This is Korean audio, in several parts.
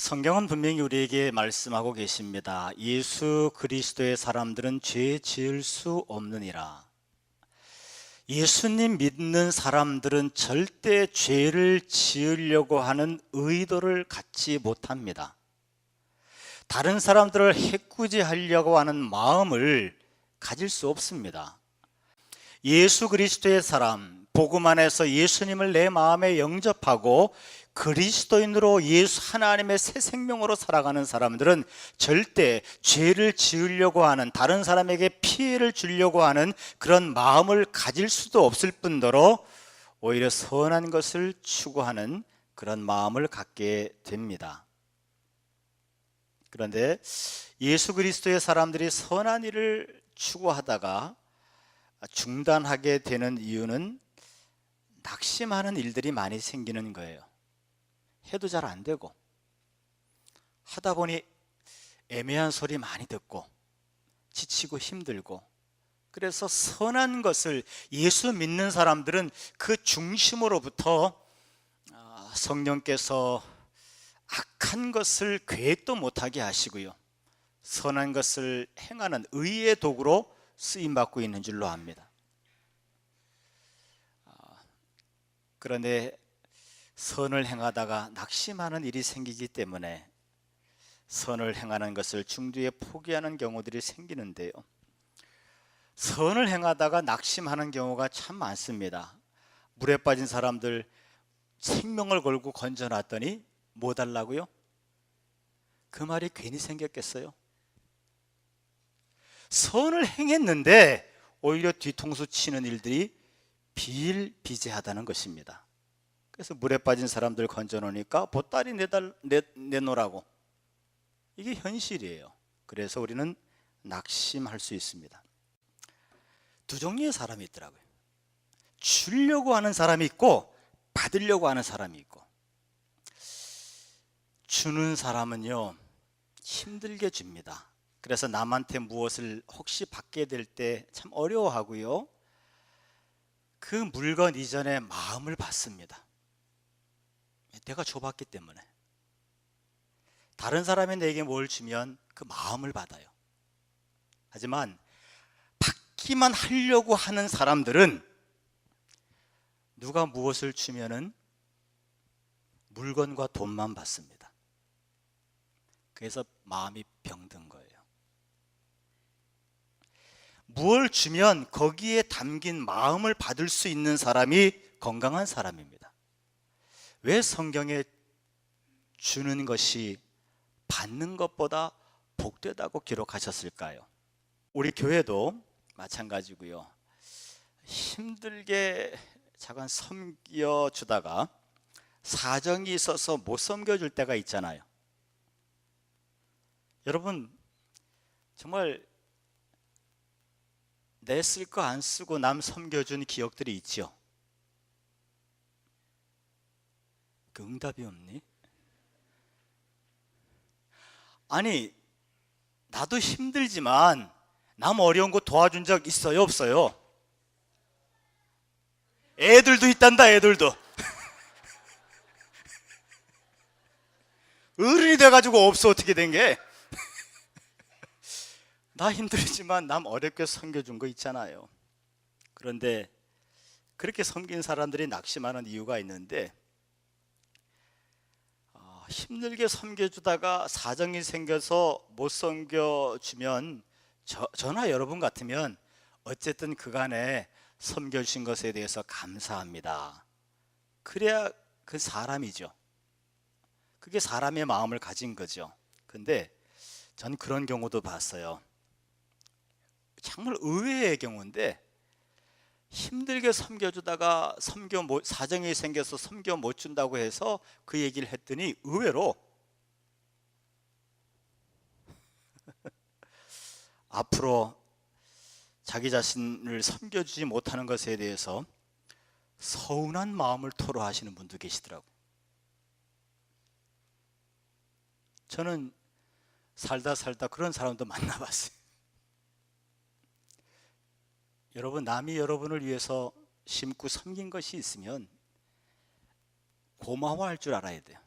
성경은 분명히 우리에게 말씀하고 계십니다. 예수 그리스도의 사람들은 죄 지을 수 없느니라. 예수님 믿는 사람들은 절대 죄를 지으려고 하는 의도를 갖지 못합니다. 다른 사람들을 해코지하려고 하는 마음을 가질 수 없습니다. 예수 그리스도의 사람, 복음 안에서 예수님을 내 마음에 영접하고 그리스도인으로 예수 하나님의 새 생명으로 살아가는 사람들은 절대 죄를 지으려고 하는, 다른 사람에게 피해를 주려고 하는 그런 마음을 가질 수도 없을 뿐더러 오히려 선한 것을 추구하는 그런 마음을 갖게 됩니다. 그런데 예수 그리스도의 사람들이 선한 일을 추구하다가 중단하게 되는 이유는 낙심하는 일들이 많이 생기는 거예요. 해도 잘 안 되고, 하다 보니 애매한 소리 많이 듣고 지치고 힘들고, 그래서 선한 것을, 예수 믿는 사람들은 그 중심으로부터 성령께서 악한 것을 계획도 못하게 하시고요, 선한 것을 행하는 의의 도구로 쓰임받고 있는 줄로 압니다. 그런데 선을 행하다가 낙심하는 일이 생기기 때문에 선을 행하는 것을 중도에 포기하는 경우들이 생기는데요, 선을 행하다가 낙심하는 경우가 참 많습니다. 물에 빠진 사람들 생명을 걸고 건져놨더니 뭐 달라고요? 그 말이 괜히 생겼겠어요? 선을 행했는데 오히려 뒤통수 치는 일들이 비일비재하다는 것입니다. 그래서 물에 빠진 사람들 건져놓으니까 보따리 내놓으라고, 이게 현실이에요. 그래서 우리는 낙심할 수 있습니다. 두 종류의 사람이 있더라고요. 주려고 하는 사람이 있고 받으려고 하는 사람이 있고, 주는 사람은요 힘들게 줍니다. 그래서 남한테 무엇을 혹시 받게 될 때 참 어려워하고요, 그 물건 이전에 마음을 받습니다. 내가 줘봤기 때문에. 다른 사람이 내게 뭘 주면 그 마음을 받아요. 하지만 받기만 하려고 하는 사람들은 누가 무엇을 주면은 물건과 돈만 받습니다. 그래서 마음이 병든 거예요. 무엇을 주면 거기에 담긴 마음을 받을 수 있는 사람이 건강한 사람입니다. 왜 성경에 주는 것이 받는 것보다 복되다고 기록하셨을까요? 우리 교회도 마찬가지고요, 힘들게 잠깐 섬겨주다가 사정이 있어서 못 섬겨줄 때가 있잖아요. 여러분, 정말 내 쓸 거 안 쓰고 남 섬겨준 기억들이 있죠? 그 응답이 없니? 아니, 나도 힘들지만 남 어려운 거 도와준 적 있어요, 없어요? 애들도 있단다, 애들도. 어른이 돼가지고 없어, 어떻게 된 게? 나 힘들지만 남 어렵게 섬겨준 거 있잖아요. 그런데 그렇게 섬긴 사람들이 낙심하는 이유가 있는데, 힘들게 섬겨주다가 사정이 생겨서 못 섬겨주면 저나 여러분 같으면 어쨌든 그간에 섬겨주신 것에 대해서 감사합니다. 그래야 그 사람이죠. 그게 사람의 마음을 가진 거죠. 근데 전 그런 경우도 봤어요. 정말 의외의 경우인데, 힘들게 섬겨주다가 사정이 생겨서 섬겨 못 준다고 해서 그 얘기를 했더니 의외로 앞으로 자기 자신을 섬겨주지 못하는 것에 대해서 서운한 마음을 토로하시는 분도 계시더라고요. 저는 살다 그런 사람도 만나봤어요. 여러분, 남이 여러분을 위해서 심고 섬긴 것이 있으면 고마워할 줄 알아야 돼요.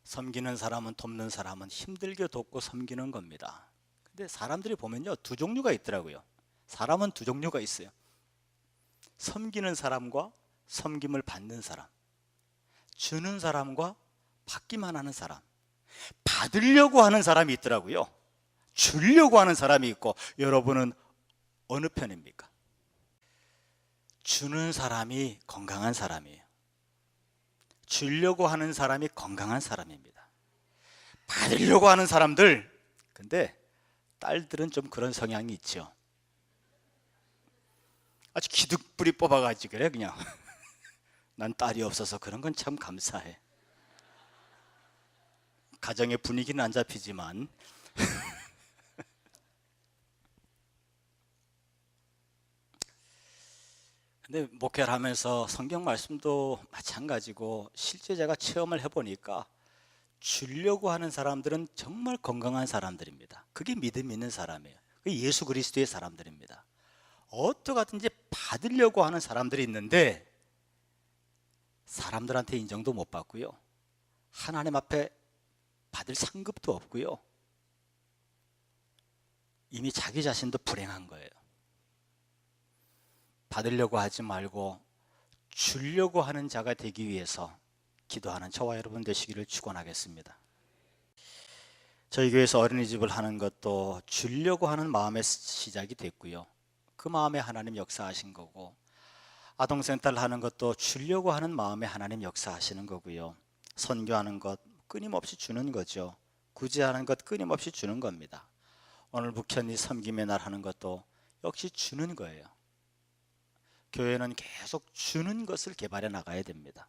섬기는 사람은 돕는 사람은 힘들게 돕고 섬기는 겁니다. 근데 사람들이 보면요, 두 종류가 있더라고요. 사람은 두 종류가 있어요. 섬기는 사람과 섬김을 받는 사람, 주는 사람과 받기만 하는 사람, 받으려고 하는 사람이 있더라고요. 주려고 하는 사람이 있고, 여러분은 어느 편입니까? 주는 사람이 건강한 사람이에요. 주려고 하는 사람이 건강한 사람입니다. 받으려고 하는 사람들, 근데 딸들은 좀 그런 성향이 있죠. 아주 기득불이 뽑아가지고 그래 그냥. 난 딸이 없어서 그런 건 참 감사해. 가정의 분위기는 안 잡히지만 근데 목회를 하면서 성경 말씀도 마찬가지고 실제 제가 체험을 해보니까 주려고 하는 사람들은 정말 건강한 사람들입니다. 그게 믿음 있는 사람이에요. 그게 예수 그리스도의 사람들입니다. 어떠하든지 받으려고 하는 사람들이 있는데 사람들한테 인정도 못 받고요, 하나님 앞에 받을 상급도 없고요, 이미 자기 자신도 불행한 거예요. 받으려고 하지 말고 주려고 하는 자가 되기 위해서 기도하는 저와 여러분 되시기를 축원하겠습니다. 저희 교회에서 어린이집을 하는 것도 주려고 하는 마음의 시작이 됐고요, 그 마음에 하나님 역사하신 거고, 아동센터를 하는 것도 주려고 하는 마음에 하나님 역사하시는 거고요, 선교하는 것 끊임없이 주는 거죠. 구제하는 것 끊임없이 주는 겁니다. 오늘 북현리 섬김의 날 하는 것도 역시 주는 거예요. 교회는 계속 주는 것을 개발해 나가야 됩니다.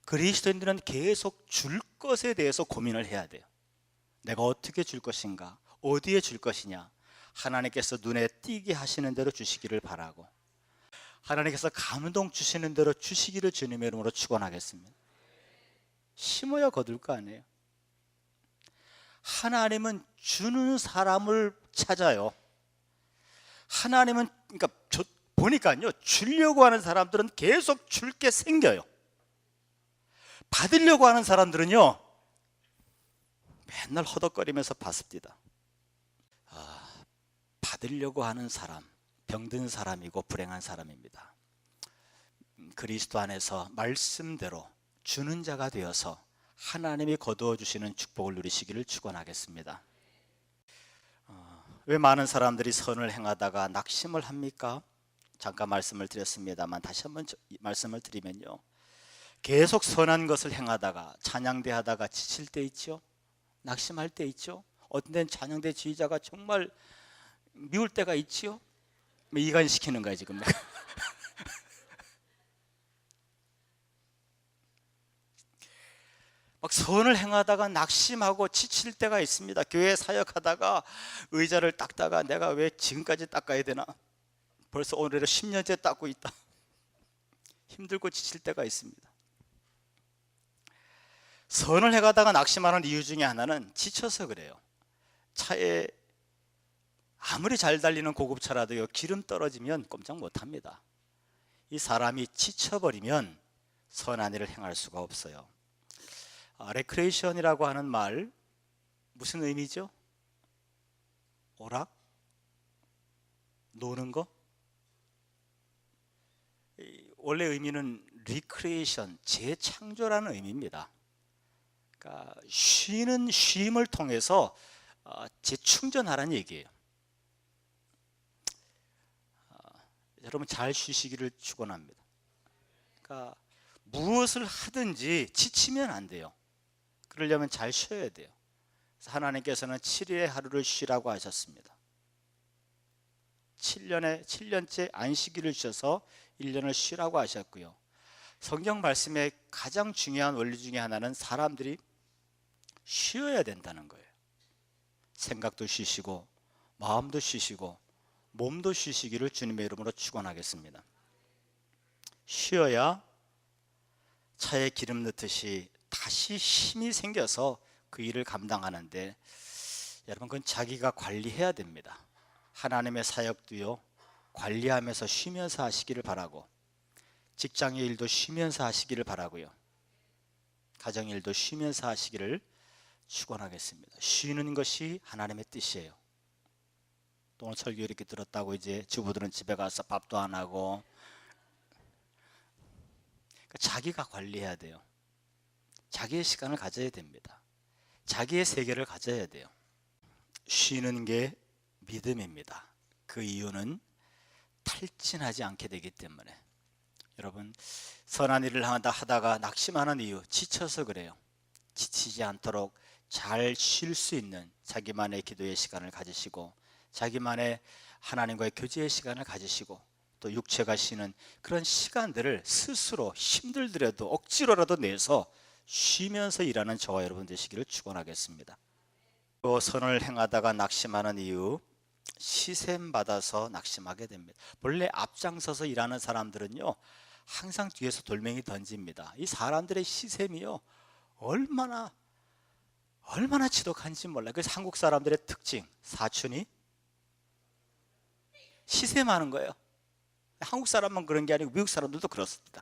그리스도인들은 계속 줄 것에 대해서 고민을 해야 돼요. 내가 어떻게 줄 것인가, 어디에 줄 것이냐. 하나님께서 눈에 띄게 하시는 대로 주시기를 바라고, 하나님께서 감동 주시는 대로 주시기를 주님의 이름으로 축원하겠습니다. 심어야 거둘 거 아니에요. 하나님은 주는 사람을 찾아요. 하나님은 그러니까 보니까요, 주려고 하는 사람들은 계속 줄 게 생겨요. 받으려고 하는 사람들은요, 맨날 허덕거리면서 받습니다. 받으려고 하는 사람, 병든 사람이고 불행한 사람입니다. 그리스도 안에서 말씀대로 주는 자가 되어서 하나님이 거두어 주시는 축복을 누리시기를 축원하겠습니다. 왜 많은 사람들이 선을 행하다가 낙심을 합니까? 잠깐 말씀을 드렸습니다만 다시 한번 말씀을 드리면요, 계속 선한 것을 행하다가 찬양대 하다가 지칠 때 있죠. 낙심할 때 있죠. 어떤 데는 찬양대 지휘자가 정말 미울 때가 있지요. 이간시키는 거야 지금 내가. 막 선을 행하다가 낙심하고 지칠 때가 있습니다. 교회 사역하다가 의자를 닦다가 내가 왜 지금까지 닦아야 되나, 벌써 오늘로 10년째 닦고 있다. 힘들고 지칠 때가 있습니다. 선을 행하다가 낙심하는 이유 중에 하나는 지쳐서 그래요. 차에 아무리 잘 달리는 고급차라도요, 기름 떨어지면 꼼짝 못합니다. 이 사람이 지쳐버리면 선한 일을 행할 수가 없어요. 레크레이션이라고 하는 말 무슨 의미죠? 오락? 노는 거? 원래 의미는 리크레이션, 재창조라는 의미입니다. 그러니까 쉬는 쉼을 통해서 재충전하라는 얘기예요. 여러분 잘 쉬시기를 축원합니다. 그러니까 무엇을 하든지 지치면 안 돼요. 그러려면 잘 쉬어야 돼요. 그래서 하나님께서는 7일의 하루를 쉬라고 하셨습니다. 7년째 안식일을 주셔서 1년을 쉬라고 하셨고요, 성경 말씀의 가장 중요한 원리 중에 하나는 사람들이 쉬어야 된다는 거예요. 생각도 쉬시고 마음도 쉬시고 몸도 쉬시기를 주님의 이름으로 축원하겠습니다. 쉬어야 차에 기름 넣듯이 다시 힘이 생겨서 그 일을 감당하는데, 여러분 그건 자기가 관리해야 됩니다. 하나님의 사역도요, 관리하면서 쉬면서 하시기를 바라고, 직장의 일도 쉬면서 하시기를 바라고요. 가정일도 쉬면서 하시기를 축원하겠습니다. 쉬는 것이 하나님의 뜻이에요. 또 오늘 설교 이렇게 들었다고 이제 주부들은 집에 가서 밥도 안 하고, 그러니까 자기가 관리해야 돼요. 자기의 시간을 가져야 됩니다. 자기의 세계를 가져야 돼요. 쉬는 게 믿음입니다. 그 이유는 탈진하지 않게 되기 때문에. 여러분, 선한 일을 하다가 낙심하는 이유, 지쳐서 그래요. 지치지 않도록 잘 쉴 수 있는 자기만의 기도의 시간을 가지시고, 자기만의 하나님과의 교제의 시간을 가지시고, 또 육체가 쉬는 그런 시간들을 스스로 힘들더라도 억지로라도 내서 쉬면서 일하는 저와 여러분 되시기를 축원하겠습니다. 또 선을 행하다가 낙심하는 이유, 시샘 받아서 낙심하게 됩니다. 본래 앞장서서 일하는 사람들은요, 항상 뒤에서 돌멩이 던집니다. 이 사람들의 시샘이요, 얼마나 지독한지 몰라요. 그래서 한국 사람들의 특징, 사춘이 시샘하는 거예요. 한국 사람만 그런 게 아니고 미국 사람들도 그렇습니다.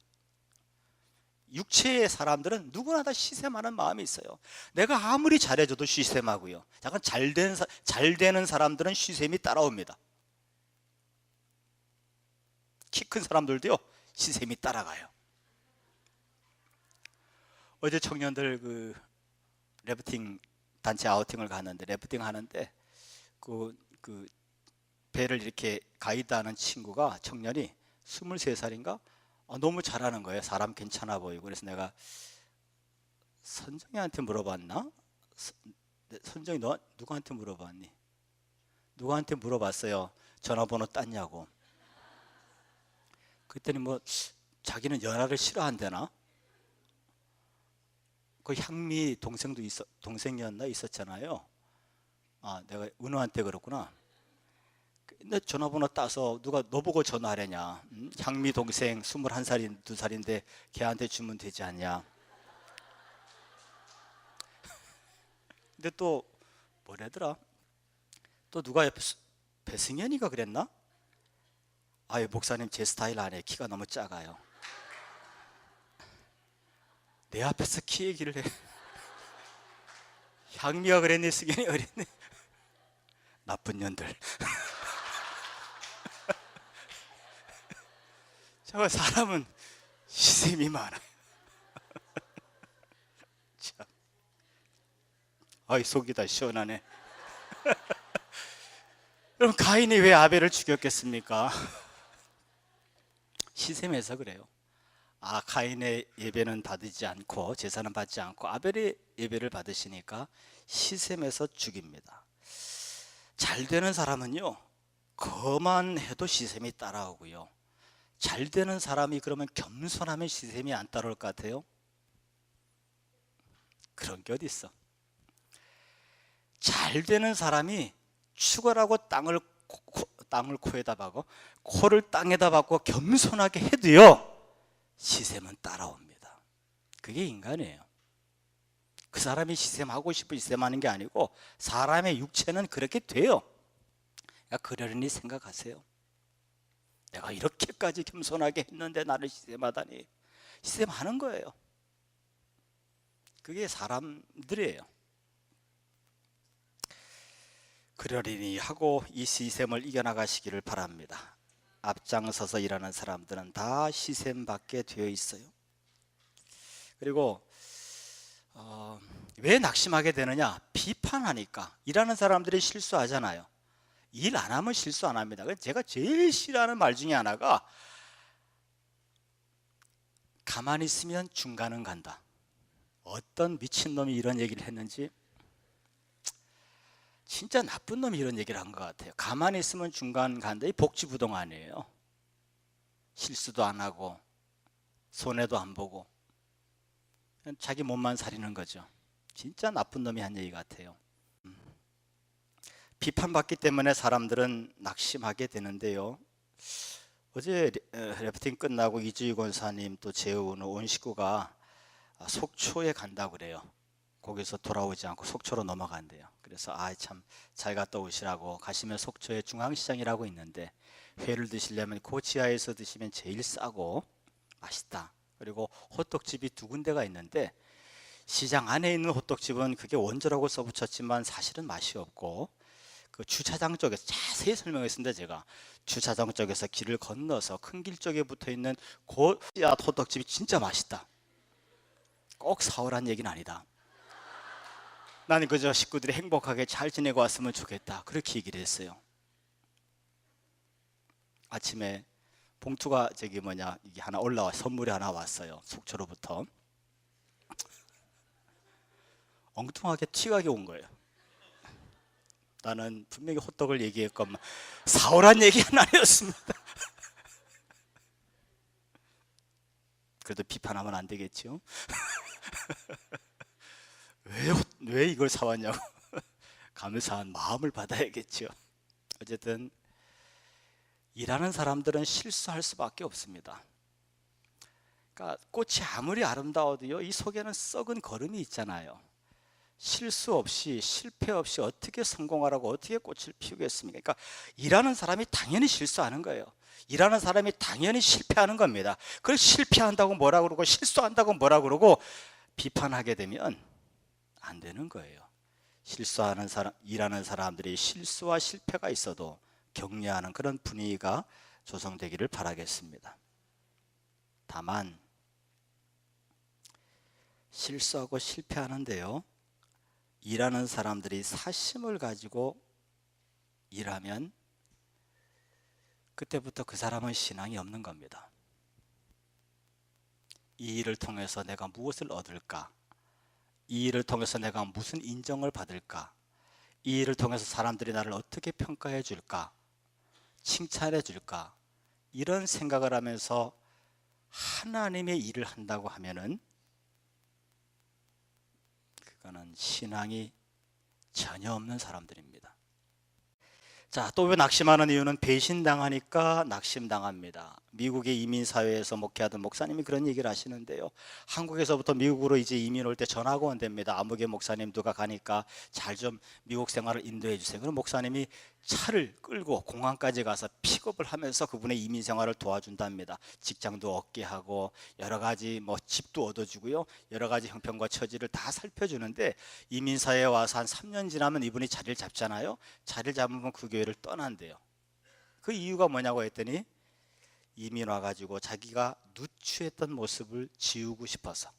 육체의 사람들은 누구나 다 시샘하는 마음이 있어요. 내가 아무리 잘해줘도 시샘하고요. 약간 잘 되는 사람들은 시샘이 따라옵니다. 키 큰 사람들도요, 시샘이 따라가요. 어제 청년들 그 래프팅 단체 아우팅을 갔는데, 래프팅 하는데 그 배를 이렇게 가이드하는 친구가, 청년이 23살인가? 너무 잘하는 거예요. 사람 괜찮아 보이고. 그래서 내가 선정이한테 물어봤나? 선정이 너 누구한테 물어봤니? 누구한테 물어봤어요. 전화번호 땄냐고. 그랬더니 뭐 자기는 연하를 싫어한대나? 그 향미 동생도 동생이었나 있었잖아요. 내가 은호한테 그랬구나. 내 전화번호 따서 누가 너 보고 전화하려냐? 향미 동생 21살인 2살인데 걔한테 주면 되지 않냐? 근데 또 뭐래더라? 또 누가 배승현이가 그랬나? 목사님 제 스타일 아니에요. 키가 너무 작아요. 내 앞에서 키 얘기를 해. 향미가 그랬니? 승현이가 그랬니? 나쁜 년들. 저 사람은 시샘이 많아요. 참. 속이 다 시원하네. 그럼 가인이 왜 아벨을 죽였겠습니까? 시샘해서 그래요. 가인의 예배는 받지 않고, 제사는 받지 않고 아벨의 예배를 받으시니까 시샘해서 죽입니다. 잘 되는 사람은요, 거만 해도 시샘이 따라오고요. 잘 되는 사람이 그러면 겸손하면 시샘이 안 따라올 것 같아요? 그런 게 어디 있어? 잘 되는 사람이 죽어라고 땅을 코에다 박고, 코를 땅에다 박고 겸손하게 해도요, 시샘은 따라옵니다. 그게 인간이에요. 그 사람이 시샘하고 싶어 시샘하는 게 아니고, 사람의 육체는 그렇게 돼요. 그러니까 그러려니 생각하세요. 내가 이렇게까지 겸손하게 했는데 나를 시샘하다니. 시샘하는 거예요. 그게 사람들이에요. 그러려니 하고 이 시샘을 이겨나가시기를 바랍니다. 앞장서서 일하는 사람들은 다 시샘받게 되어 있어요. 그리고 왜 낙심하게 되느냐? 비판하니까. 일하는 사람들이 실수하잖아요. 일 안 하면 실수 안 합니다. 제가 제일 싫어하는 말 중에 하나가, 가만히 있으면 중간은 간다. 어떤 미친놈이 이런 얘기를 했는지, 진짜 나쁜 놈이 이런 얘기를 한 것 같아요. 가만히 있으면 중간 간다. 이 복지부동 아니에요. 실수도 안 하고 손해도 안 보고 자기 몸만 사리는 거죠. 진짜 나쁜 놈이 한 얘기 같아요. 비판받기 때문에 사람들은 낙심하게 되는데요. 어제 래프팅 끝나고 이주희 권사님 또 재우는 온 식구가 속초에 간다고 그래요. 거기서 돌아오지 않고 속초로 넘어간대요. 그래서 참 잘 갔다 오시라고. 가시면 속초에 중앙시장이라고 있는데 회를 드시려면 그 지하에서 드시면 제일 싸고 맛있다. 그리고 호떡집이 2군데가 있는데 시장 안에 있는 호떡집은 그게 원조라고 써붙였지만 사실은 맛이 없고, 그 주차장 쪽에서 자세히 설명했습니다. 제가 주차장 쪽에서 길을 건너서 큰 길 쪽에 붙어있는 고야 호떡집이 진짜 맛있다, 꼭 사오란 얘기는 아니다, 나는 그저 식구들이 행복하게 잘 지내고 왔으면 좋겠다, 그렇게 얘기를 했어요. 아침에 봉투가 이게 하나 올라와, 선물이 하나 왔어요. 속초로부터. 엉뚱하게 튀가게 온 거예요. 나는 분명히 호떡을 얘기했건만 사오란 얘기는 아니었습니다. 그래도 비판하면 안 되겠죠. 왜 이걸 사왔냐고. 감사한 마음을 받아야겠죠. 어쨌든 일하는 사람들은 실수할 수밖에 없습니다. 그러니까 꽃이 아무리 아름다워도요, 이 속에는 썩은 거름이 있잖아요. 실수 없이, 실패 없이 어떻게 성공하라고, 어떻게 꽃을 피우겠습니까? 그러니까 일하는 사람이 당연히 실수하는 거예요. 일하는 사람이 당연히 실패하는 겁니다. 그걸 실패한다고 뭐라 그러고 실수한다고 뭐라 그러고 비판하게 되면 안 되는 거예요. 실수하는 사람, 일하는 사람들이 실수와 실패가 있어도 격려하는 그런 분위기가 조성되기를 바라겠습니다. 다만 실수하고 실패하는데요, 일하는 사람들이 사심을 가지고 일하면 그때부터 그 사람은 신앙이 없는 겁니다. 이 일을 통해서 내가 무엇을 얻을까? 이 일을 통해서 내가 무슨 인정을 받을까? 이 일을 통해서 사람들이 나를 어떻게 평가해 줄까? 칭찬해 줄까? 이런 생각을 하면서 하나님의 일을 한다고 하면은 그거는 신앙이 전혀 없는 사람들입니다. 자, 또 왜 낙심하는 이유는 배신당하니까 낙심당합니다. 미국의 이민사회에서 목회하던 목사님이 그런 얘기를 하시는데요, 한국에서부터 미국으로 이제 이민 올 때 전화가 온답니다. 아무개 목사님 누가 가니까 잘 좀 미국 생활을 인도해 주세요. 그럼 목사님이 차를 끌고 공항까지 가서 픽업을 하면서 그분의 이민 생활을 도와준답니다. 직장도 얻게 하고 여러 가지 집도 얻어주고요, 여러 가지 형편과 처지를 다 살펴주는데, 이민사회에 와서 한 3년 지나면 이분이 자리를 잡잖아요. 자리를 잡으면 그 교회를 떠난대요. 그 이유가 뭐냐고 했더니 이민 와가지고 자기가 누추했던 모습을 지우고 싶어서.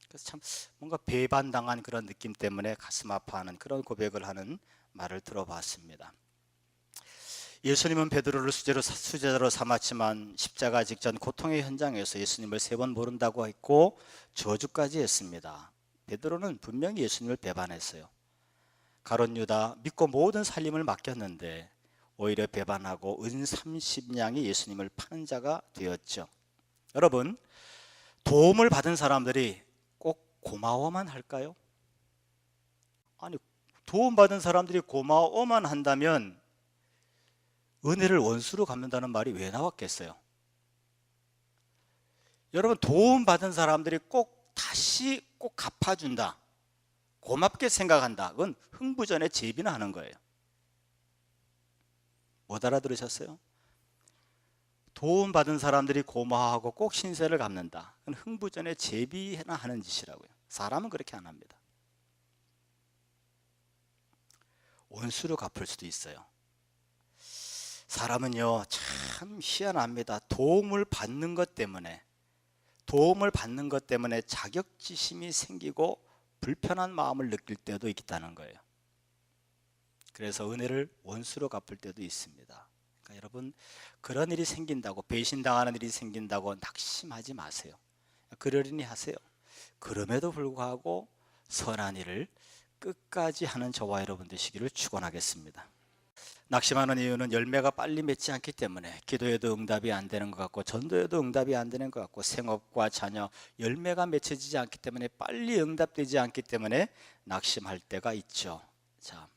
그래서 참 뭔가 배반당한 그런 느낌 때문에 가슴 아파하는 그런 고백을 하는 말을 들어봤습니다. 예수님은 베드로를 수제자로 삼았지만 십자가 직전 고통의 현장에서 예수님을 3번 모른다고 했고 저주까지 했습니다. 베드로는 분명히 예수님을 배반했어요. 가룟 유다 믿고 모든 살림을 맡겼는데 오히려 배반하고 은 30냥이 예수님을 파는 자가 되었죠. 여러분, 도움을 받은 사람들이 꼭 고마워만 할까요? 아니, 도움받은 사람들이 고마워만 한다면 은혜를 원수로 갚는다는 말이 왜 나왔겠어요? 여러분, 도움받은 사람들이 다시 꼭 갚아준다, 고맙게 생각한다, 그건 흥부전에 제비나 하는 거예요. 못 알아들으셨어요? 도움받은 사람들이 고마워하고 꼭 신세를 갚는다, 그건 흥부전에 제비나 하는 짓이라고요. 사람은 그렇게 안 합니다. 원수로 갚을 수도 있어요. 사람은요 참 희한합니다. 도움을 받는 것 때문에 자격지심이 생기고 불편한 마음을 느낄 때도 있다는 거예요. 그래서 은혜를 원수로 갚을 때도 있습니다. 그러니까 여러분, 그런 일이 생긴다고, 배신당하는 일이 생긴다고 낙심하지 마세요. 그러려니 하세요. 그럼에도 불구하고 선한 일을 끝까지 하는 저와 여러분 되시기를 축원하겠습니다. 낙심하는 이유는 열매가 빨리 맺지 않기 때문에, 기도에도 응답이 안 되는 것 같고 전도에도 응답이 안 되는 것 같고 생업과 자녀 열매가 맺혀지지 않기 때문에, 빨리 응답되지 않기 때문에 낙심할 때가 있죠. 자,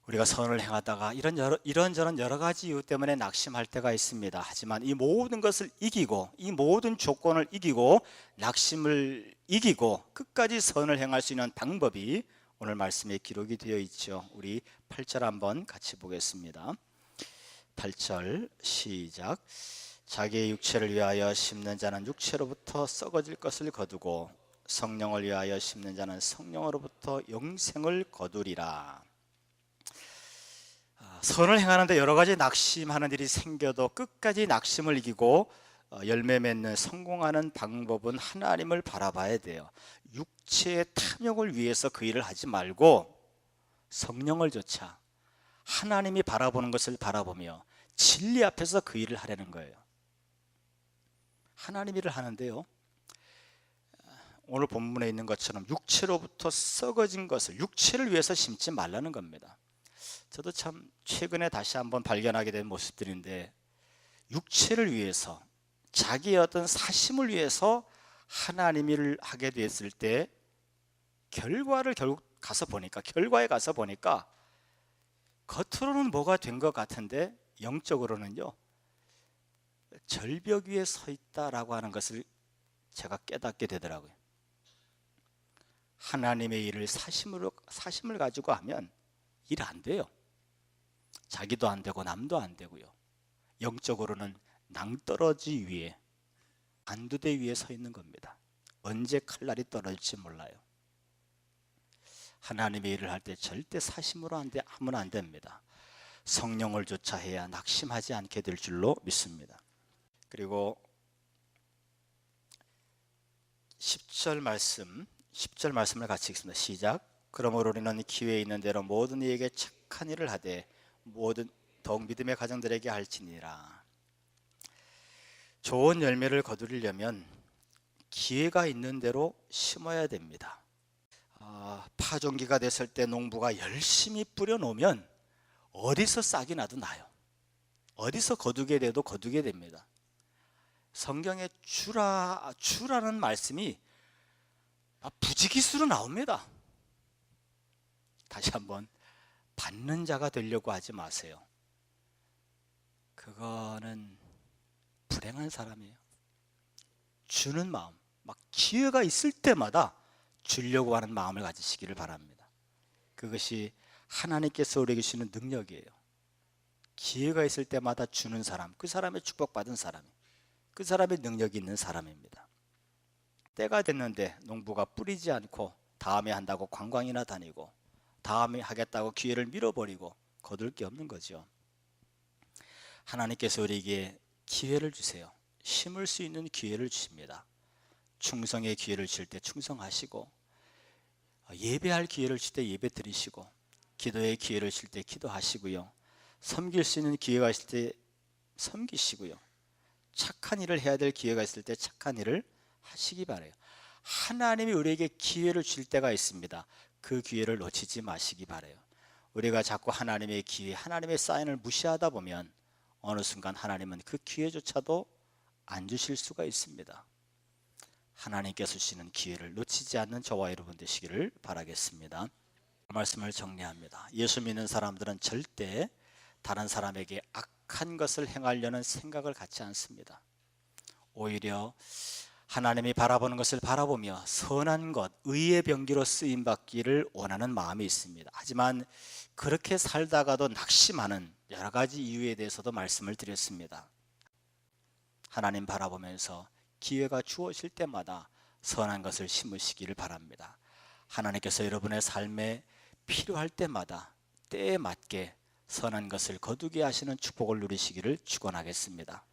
우리가 선을 행하다가 이런저런 여러 가지 이유 때문에 낙심할 때가 있습니다. 하지만 이 모든 것을 이기고, 이 모든 조건을 이기고, 낙심을 이기고 끝까지 선을 행할 수 있는 방법이 오늘 말씀에 기록이 되어 있죠. 우리 8절 한번 같이 보겠습니다. 8절 시작. 자기의 육체를 위하여 심는 자는 육체로부터 썩어질 것을 거두고 성령을 위하여 심는 자는 성령으로부터 영생을 거두리라. 선을 행하는데 여러 가지 낙심하는 일이 생겨도 끝까지 낙심을 이기고 열매 맺는 성공하는 방법은 하나님을 바라봐야 돼요. 육체의 탐욕을 위해서 그 일을 하지 말고 성령을 좇아 하나님이 바라보는 것을 바라보며 진리 앞에서 그 일을 하려는 거예요. 하나님 일을 하는데요, 오늘 본문에 있는 것처럼 육체로부터 썩어진 것을 육체를 위해서 심지 말라는 겁니다. 저도 참 최근에 다시 한번 발견하게 된 모습들인데, 육체를 위해서 자기의 어떤 사심을 위해서 하나님 일을 하게 됐을 때 결과에 가서 보니까 겉으로는 뭐가 된 것 같은데 영적으로는요 절벽 위에 서 있다라고 하는 것을 제가 깨닫게 되더라고요. 하나님의 일을 사심을 가지고 하면 일 안 돼요. 자기도 안 되고 남도 안 되고요. 영적으로는 낭떠러지 위에, 안두대 위에 서 있는 겁니다. 언제 칼날이 떨어질지 몰라요. 하나님의 일을 할 때 절대 사심으로 하면 안 됩니다. 성령을 좇아해야 낙심하지 않게 될 줄로 믿습니다. 그리고 10절 말씀을 같이 읽습니다. 시작. 그러므로 우리는 기회 있는 대로 모든 이에게 착한 일을 하되 더욱 믿음의 가정들에게 할지니라. 좋은 열매를 거두려면 기회가 있는 대로 심어야 됩니다. 파종기가 됐을 때 농부가 열심히 뿌려놓으면 어디서 싹이 나도 나요. 어디서 거두게 돼도 거두게 됩니다. 성경에 주라는 말씀이 부지기수로 나옵니다. 다시 한번, 받는 자가 되려고 하지 마세요. 그거는 불행한 사람이에요. 주는 마음, 기회가 있을 때마다 주려고 하는 마음을 가지시기를 바랍니다. 그것이 하나님께서 우리에게 주시는 능력이에요. 기회가 있을 때마다 주는 사람, 그 사람의 축복받은 사람이, 그 사람의 능력이 있는 사람입니다. 때가 됐는데 농부가 뿌리지 않고 다음에 한다고 관광이나 다니고 다음에 하겠다고 기회를 밀어버리고 거둘 게 없는 거죠. 하나님께서 우리에게 기회를 주세요. 심을 수 있는 기회를 주십니다. 충성의 기회를 주실 때 충성하시고, 예배할 기회를 주실 때 예배 드리시고, 기도의 기회를 주실 때 기도하시고요, 섬길 수 있는 기회가 있을 때 섬기시고요, 착한 일을 해야 될 기회가 있을 때 착한 일을 하시기 바라요. 하나님이 우리에게 기회를 주실 때가 있습니다. 그 기회를 놓치지 마시기 바라요. 우리가 자꾸 하나님의 기회, 하나님의 사인을 무시하다 보면 어느 순간 하나님은 그 기회조차도 안 주실 수가 있습니다. 하나님께서 주시는 기회를 놓치지 않는 저와 여러분 되시기를 바라겠습니다. 말씀을 정리합니다. 예수 믿는 사람들은 절대 다른 사람에게 악한 것을 행하려는 생각을 갖지 않습니다. 오히려 하나님이 바라보는 것을 바라보며 선한 것, 의의 병기로 쓰임받기를 원하는 마음이 있습니다. 하지만 그렇게 살다가도 낙심하는 여러 가지 이유에 대해서도 말씀을 드렸습니다. 하나님 바라보면서 기회가 주어질 때마다 선한 것을 심으시기를 바랍니다. 하나님께서 여러분의 삶에 필요할 때마다 때에 맞게 선한 것을 거두게 하시는 축복을 누리시기를 축원하겠습니다.